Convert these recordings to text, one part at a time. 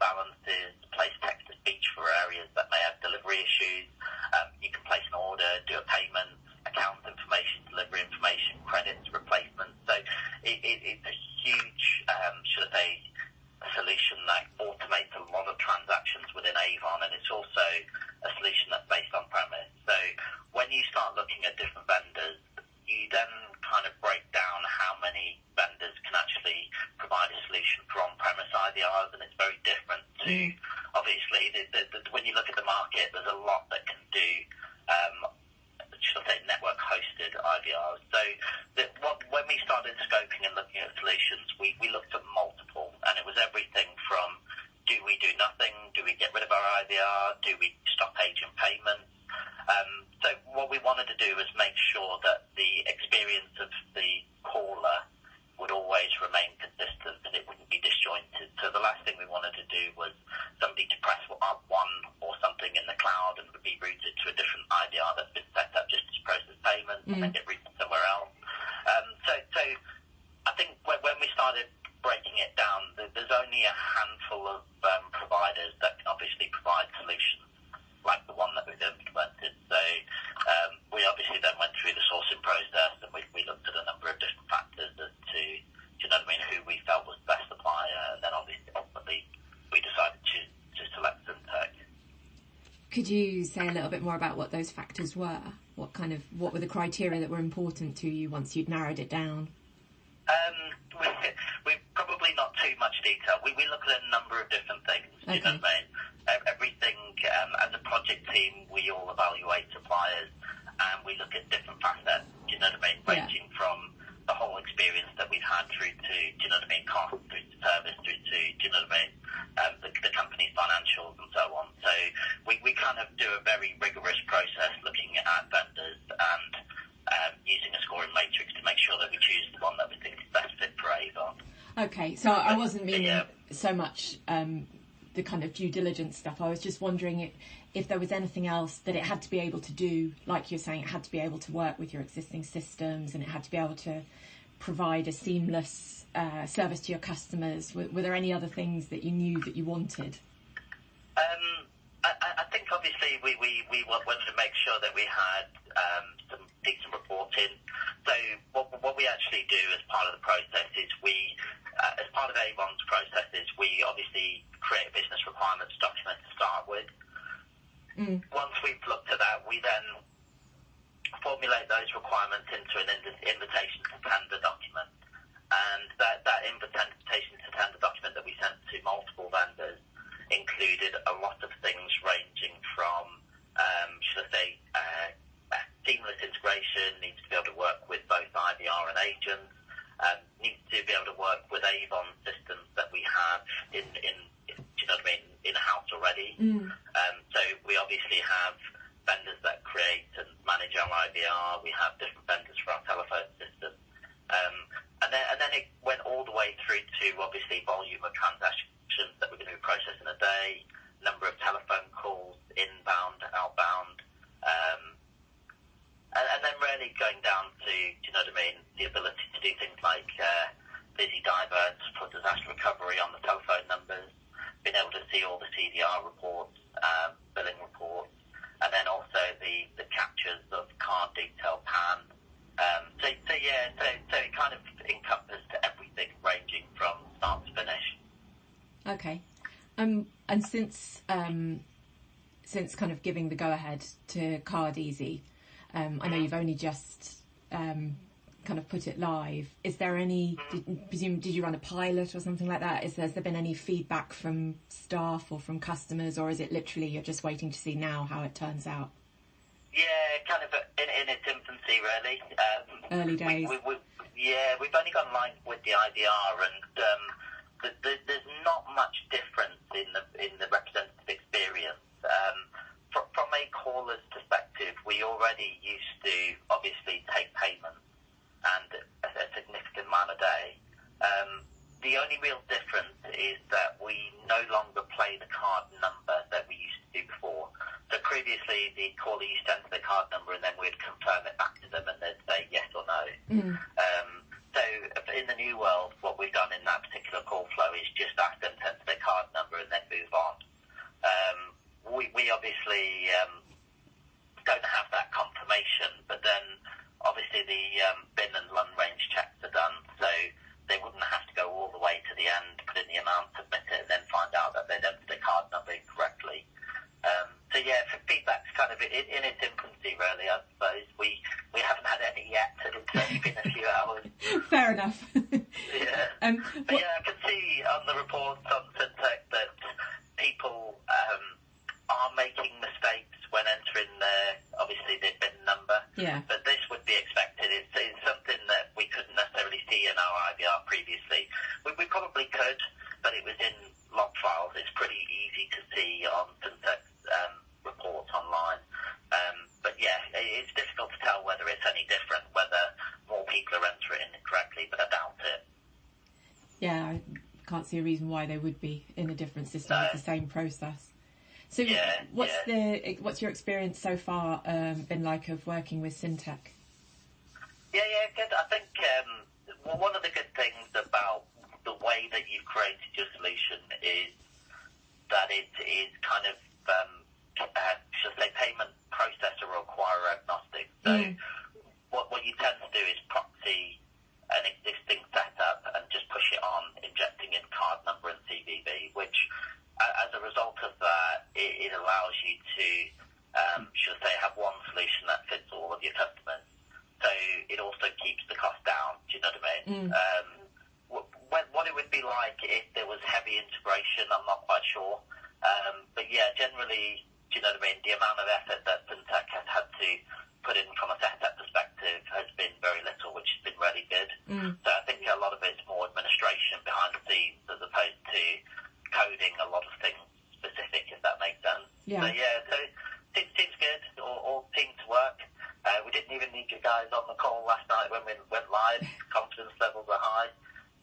imbalances, place text-to-speech for areas that may have delivery issues. You can place an order, do a payment, account information, delivery information, credits, replacements. So it's a huge, should I say, a solution that automates a lot of transactions within Avon, and it's also a solution that's based on premise. So when you start looking at different vendors, you then kind of break down how many vendors can actually provide a solution for on-premise IVRs, and it's very different to, obviously, when you look at the market, there's a lot that can do, should I say, network-hosted IVRs. So when we started scoping and looking at solutions, we looked at multiple, and it was everything from, do we do nothing? Do we get rid of our IVR? Do we stop agent payments? So what we wanted to do was make sure that the experience of the caller would always remain consistent and it wouldn't be disjointed. So the last thing we wanted to do was somebody to press one or something in the cloud and would be routed to a different IVR that's been set up just to process payments and then get routed somewhere else. So I think when we started breaking it down, there's only a handful of providers that can obviously provide solutions like the one that we've implemented. So we obviously then went through the sourcing process and we looked at a number of different factors as to, do you know what I mean, who we felt was the best supplier, and then obviously ultimately we decided to select Syntec. Could you say a little bit more about what those factors were? What were the criteria that were important to you once you'd narrowed it down? We've probably not too much detail. We look at a number of different things, do you know what I mean? Everything, as a project team, we all evaluate suppliers and we look at different facets, do you know what I mean? Ranging from the whole experience that we've had through to, do you know what I mean, cost, through to service, through to, do you know what I mean, the company's financials and so on. So we kind of do a very rigorous process looking at vendors and using a scoring matrix to make sure that we choose the one that we think is best fit for Avon. Okay, so I wasn't meaning so much the kind of due diligence stuff. I was just wondering if there was anything else that it had to be able to do, like you're saying, it had to be able to work with your existing systems and it had to be able to provide a seamless service to your customers. Were there any other things that you knew that you wanted? I think obviously we wanted to make sure that we had some decent reporting. So what we actually do as part of the process is as part of Avon's processes, we obviously create a business requirements document to start with. Once we've looked at that, we then formulate those requirements into an invitation to tender document. And that invitation to tender document that we sent to multiple vendors included a lot of things ranging from, should I say, seamless integration, needs to be able to work with both IVR and agents, needs to be able to work with Avon systems that we have in do you know what I mean, in-house already. So we obviously have vendors that create and manage our IVR. We have different vendors for our telephone system. And then it went all the way through to obviously volume of transactions that we're going to be processing a day, number of telephone calls, inbound, outbound, and then really going down to, do you know what I mean, the ability to do things like busy diverts for disaster recovery on the telephone numbers, being able to see all the CDR reports, billing reports, and then also the captures of card detail PAN. So it kind of encompassed everything ranging from start to finish. Okay. And since kind of giving the go-ahead to Card Easy, I know you've only just kind of put it live. Is there any, did you run a pilot or something like that? Has there been any feedback from staff or from customers, or is it literally you're just waiting to see now how it turns out? Yeah, kind of in its infancy, really. Early days. We've only gone live with the IVR, and there's not much difference in the representative experience. From a caller's perspective, we already used to obviously take payments and a significant amount a day. The only real difference is that we no longer play the card number that we used to do before. So previously, the caller used to enter the card number and then we'd confirm it back to them and they'd say yes or no. So in the new world, what we've done in that particular call flow is just ask them to enter their card number and then we in its infancy, really, I suppose. We haven't had any yet, and it's only been a few hours. Fair enough. Yeah. But yeah, I can see on the reports on FinTech that people are making mistakes when entering obviously the bin number. Yeah. But this would be expected. It's something that we couldn't necessarily see in our IVR previously. We probably could, but it was in log files. It's pretty easy to see on FinTech's reports online. But yeah, it's difficult to tell whether it's any different, whether more people are entering it correctly, but I doubt it. Yeah, I can't see a reason why they would be in a different system. It's the same process. So what's your experience so far been like of working with FinTech? Yeah, good. I think one of the good things about the way that you've created your solution is that it is kind of, should I say, payment processor or acquirer agnostic. So what you tend to do is proxy an existing setup and just push it on, injecting in card number and CVV, which as a result of that, it allows you to, should I say, have one solution that fits all of your customers. So it also keeps the cost down. Do you know what I mean? What it would be like if there was heavy integration, I'm not quite sure. But yeah, generally, do you know what I mean? The amount of effort that FinTech has had to put in from a setup perspective has been very little, which has been really good. So I think a lot of it's more administration behind the scenes as opposed to coding a lot of things specific, if that makes sense. Yeah. So it seems good. All seemed to work. We didn't even need you guys on the call last night when we went live. Confidence levels are high.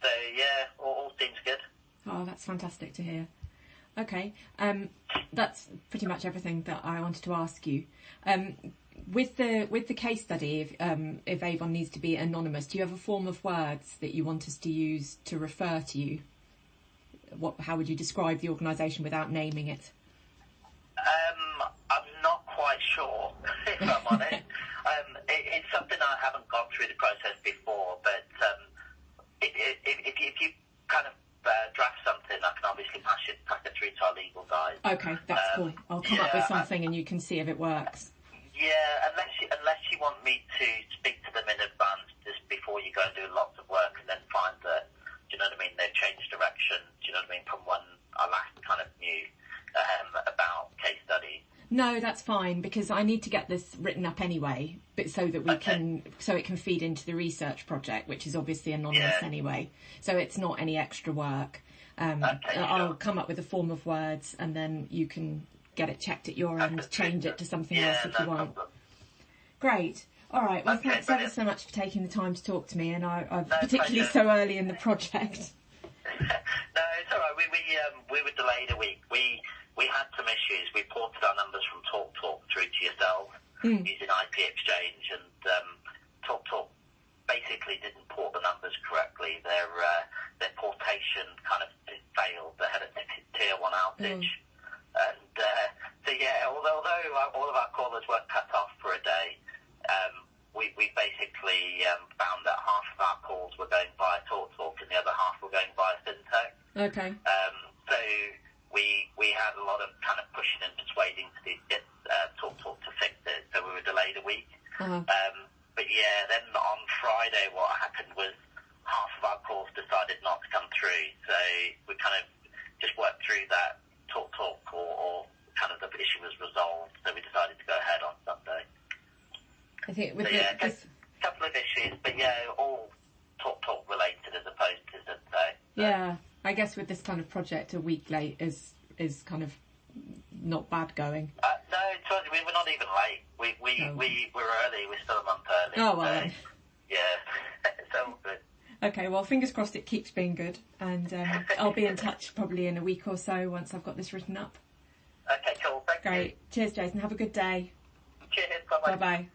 So yeah, all seems good. Oh, that's fantastic to hear. Okay, that's pretty much everything that I wanted to ask you. With the case study, if Avon needs to be anonymous, do you have a form of words that you want us to use to refer to you? How would you describe the organisation without naming it? I'm not quite sure, if I'm honest. It's something I haven't gone through the process before, but if you kind of draft something, I can obviously pass it through to our legal guys. Okay, that's cool. I'll come up with something and you can see if it works. Yeah, unless you want me to speak to them in advance just before you go and do lots of work and then find that, do you know what I mean, they've changed direction, do you know what I mean, from when I last kind of knew about case studies. No, that's fine, because I need to get this written up anyway, but so that we so it can feed into the research project, which is obviously anonymous anyway. So it's not any extra work. I'll come up with a form of words, and then you can get it checked at your end, change it to something else if you want. Problem. Great. All right. Well, thanks ever so much for taking the time to talk to me, and particularly so early in the project. No, it's all right. We were delayed a week. We had some issues. We ported our numbers from TalkTalk through to yourself using IP Exchange, and TalkTalk basically didn't port the numbers correctly. Their portation kind of failed. They had a tier 1 outage. And so yeah, although all of our callers weren't cut off for a day, we basically found that half of our calls were going via TalkTalk and the other half were going via FinTech. Okay. So we had a lot of kind of pushing and persuading to get TalkTalk to fix it, so we were delayed a week. But yeah, then on Friday what happened was half of our calls decided not to come through, so we kind of just worked through that. TalkTalk or kind of the issue was resolved, so we decided to go ahead on Sunday. I think with a couple of issues, but yeah, all TalkTalk related as opposed to Sunday. Yeah, I guess with this kind of project, a week late is kind of not bad going. No, we were not even late. We were early. We're still a month early. Oh well. So, yeah, it's all good. Okay, well, fingers crossed it keeps being good, and I'll be in touch probably in a week or so once I've got this written up. Okay, cool. Thank you. Great. Cheers, Jason. Have a good day. Cheers. Bye-bye. Bye-bye.